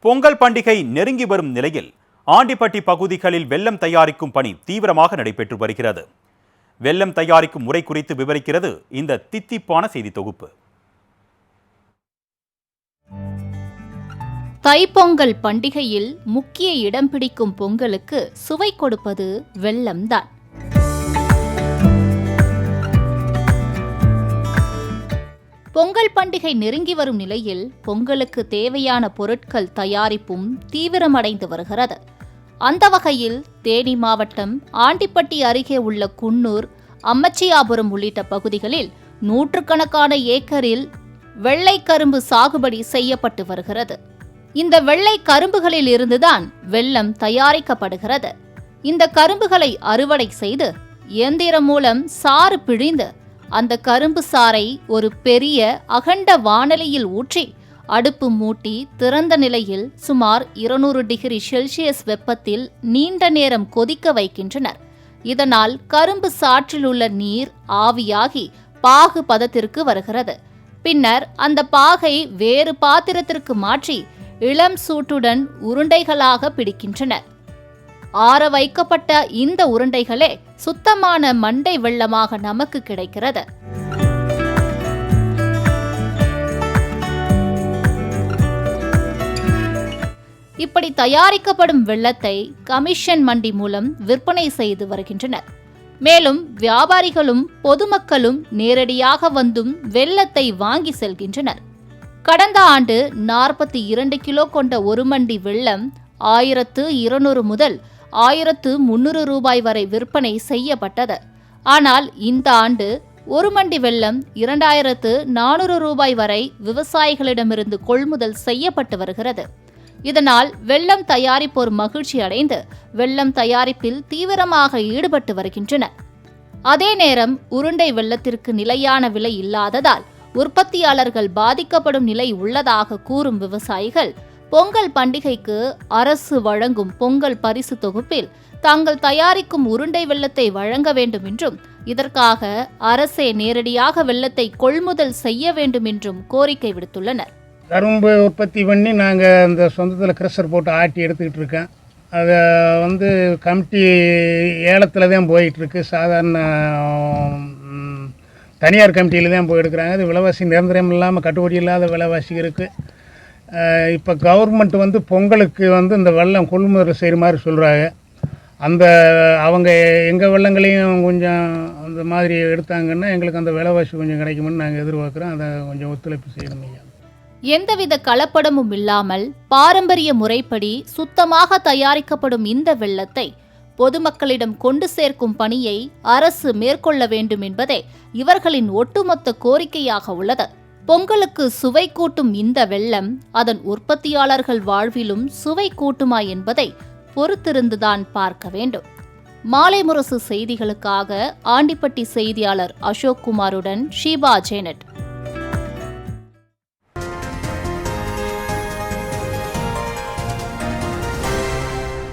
பொங்கல் பண்டிகை நெருங்கி வரும் நிலையில் ஆண்டிப்பட்டி பகுதிகளில் வெல்லம் தயாரிக்கும் பணி தீவிரமாக நடைபெற்று வருகிறது. வெல்லம் தயாரிக்கும் முறை குறித்து விவரிக்கிறது இந்த தித்திப்பான செய்தி தொகுப்பு. தைப்பொங்கல் பண்டிகையில் முக்கிய இடம் பிடிக்கும் பொங்கலுக்கு சுவை கொடுப்பது வெல்லம்தான். பொங்கல் பண்டிகை நெருங்கி வரும் நிலையில் பொங்கலுக்கு தேவையான பொருட்கள் தயாரிப்பும் தீவிரமடைந்து வருகிறது. அந்த வகையில் தேனி மாவட்டம் ஆண்டிப்பட்டி அருகே உள்ள குன்னூர், அம்மச்சியாபுரம் உள்ளிட்ட பகுதிகளில் நூற்றுக்கணக்கான ஏக்கரில் வெள்ளை கரும்பு சாகுபடி செய்யப்பட்டு வருகிறது. இந்த வெள்ளை கரும்புகளில் இருந்துதான் வெல்லம் தயாரிக்கப்படுகிறது. இந்த கரும்புகளை அறுவடை செய்து இயந்திரம் மூலம் சாறு பிழிந்து அந்த கரும்பு சாறை ஒரு பெரிய அகண்ட வாணலியில் ஊற்றி அடுப்பு மூட்டி திறந்த நிலையில் சுமார் 200 டிகிரி செல்சியஸ் வெப்பத்தில் நீண்ட நேரம் கொதிக்க வைக்கின்றனர். இதனால் கரும்பு சாற்றில் உள்ள நீர் ஆவியாகி பாகு பதத்திற்கு வருகிறது. பின்னர் அந்த பாகை வேறு பாத்திரத்திற்கு மாற்றி இளம் சூட்டுடன் உருண்டைகளாக பிடிக்கின்றனர். ஆற வைக்கப்பட்ட இந்த உருண்டைகளே சுத்தமான மண்டை வெல்லமாக நமக்கு கிடைக்கிறது. இப்படி தயாரிக்கப்படும் வெல்லத்தை கமிஷன் மண்டி மூலம் விற்பனை செய்து வருகின்றனர். மேலும் வியாபாரிகளும் பொதுமக்களும் நேரடியாக வந்தும் வெல்லத்தை வாங்கி செல்கின்றனர். கடந்த ஆண்டு 42 கிலோ கொண்ட ஒரு மண்டி வெல்லம் 1200 முதல் 1300 ரூபாய் வரை விற்பனை செய்யப்பட்டது. ஆனால் இந்த ஆண்டு ஒரு மண்டி வெல்லம் 2400 ரூபாய் வரை விவசாயிகளிடமிருந்து கொள்முதல் செய்யப்பட்டு வருகிறது. இதனால் வெல்லம் தயாரிப்போர் மகிழ்ச்சி அடைந்து வெல்லம் தயாரிப்பில் தீவிரமாக ஈடுபட்டு வருகின்றனர். அதே நேரம் உருண்டை வெல்லத்திற்கு நிலையான விலை இல்லாததால் உற்பத்தியாளர்கள் பாதிக்கப்படும் நிலை உள்ளதாக கூறும் விவசாயிகள் பொங்கல் பண்டிகைக்கு அரசு வழங்கும் பொங்கல் பரிசு தொகுப்பில் தாங்கள் தயாரிக்கும் உருண்டை வெல்லத்தை வழங்க வேண்டும் என்றும் இதற்காக அரசே நேரடியாக வெல்லத்தை கொள்முதல் செய்ய வேண்டும் என்றும் கோரிக்கை விடுத்துள்ளனர். கரும்பு உற்பத்தி பண்ணி நாங்கள் அந்த சொந்தத்தில் கிரஷர் போட்டு ஆட்டி எடுத்துக்கிட்டு இருக்கேன். அதை கமிட்டி ஏலத்தில் தான் போயிட்டுருக்கு. சாதாரண தனியார் கமிட்டியில் தான் போய் எடுக்கிறாங்க. அது விலைவாசி நிரந்தரம் இல்லாமல் கட்டுப்படி இல்லாத விலைவாசி இருக்குது. இப்போ கவர்மெண்ட் பொங்கலுக்கு இந்த வெல்லம் கொள்முதல் செய்கிற மாதிரி சொல்கிறாங்க. அவங்க எங்கள் வெள்ளங்களையும் கொஞ்சம் அந்த மாதிரி எடுத்தாங்கன்னா எங்களுக்கு அந்த விலைவாசி கொஞ்சம் கிடைக்கும்னு நாங்கள் எதிர்பார்க்குறோம். அதை கொஞ்சம் ஒத்துழைப்பு செய்யணும் ஐயா. எந்தவித கலப்படமும் இல்லாமல் பாரம்பரிய முறைப்படி சுத்தமாக தயாரிக்கப்படும் இந்த வெல்லத்தை பொதுமக்களிடம் கொண்டு சேர்க்கும் பணியை அரசு மேற்கொள்ள வேண்டும் என்பதே இவர்களின் ஒட்டுமொத்த கோரிக்கையாக உள்ளது. பொங்கலுக்கு சுவை கூட்டும் இந்த வெல்லம் அதன் உற்பத்தியாளர்கள் வாழ்விலும் சுவை கூட்டுமா என்பதை பொறுத்திருந்துதான் பார்க்க வேண்டும். மாலை முரசு செய்திகளுக்காக ஆண்டிப்பட்டி செய்தியாளர் அசோக் குமாருடன் ஷீபா ஜேனட்.